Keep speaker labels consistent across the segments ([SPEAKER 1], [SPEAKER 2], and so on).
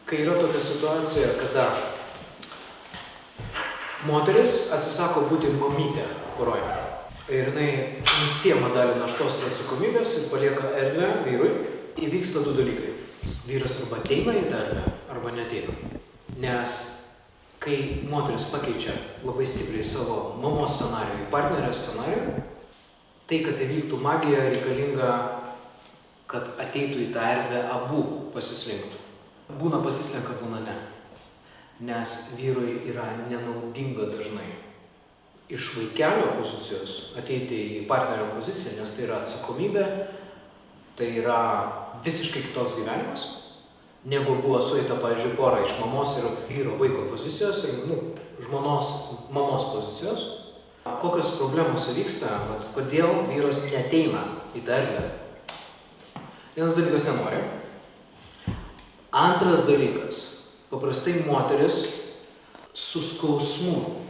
[SPEAKER 1] Kai yra tokia situacija, kada moteris atsisako būti mamytė poroj ir jinai nusiema dalį naštos ir atsakomybės ir palieka erdvę vyrui, įvyksta du dalykai. Vyras arba ateina į tą erdvę, arba neateina. Nes kai moteris pakeičia labai stipriai savo mamos scenarijų į partnerės scenarijų, tai, kad įvyktų magija, reikalinga, kad ateitų į tą erdvę abu pasislinktų. Būna pasislenka, būna ne. Nes vyrui yra nenaudinga dažnai iš vaikelio pozicijos ateiti į partnerio poziciją, nes tai yra atsakomybė, tai yra visiškai kitoks gyvenimas, negu buvo sueita, pavyzdžiui, pora iš mamos ir vyro vaiko pozicijos ir žmonos mamos pozicijos. Kokios problemos vyksta, kodėl vyras neateina į tą erdvę? Vienas dalykas nenori. Antras dalykas, paprastai moteris su skausmu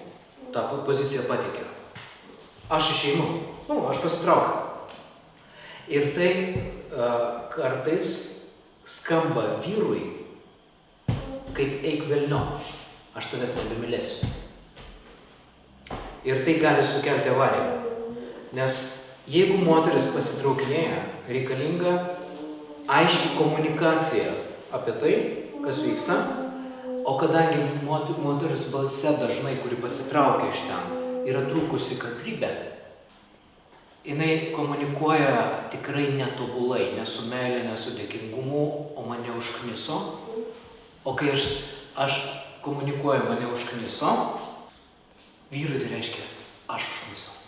[SPEAKER 1] tą poziciją pateikia. Aš išeinu, aš pasitraukiu. Ir tai kartais skamba vyrui kaip eik velniop, aš tavęs nebemylėsiu. Ir tai gali sukelti avariją. Nes jeigu moteris pasitraukinėja, reikalinga aiški komunikacija apie tai, kas vyksta, o kadangi moteris balse dažnai, kuri pasitraukia iš ten, yra trūkusi kantrybė, jinai komunikuoja tikrai netobulai, ne su meile, ne su dėkingumu, o mane užkniso. O kai aš komunikuoju mane užkniso, vyrui tai reiškia, aš užknisau.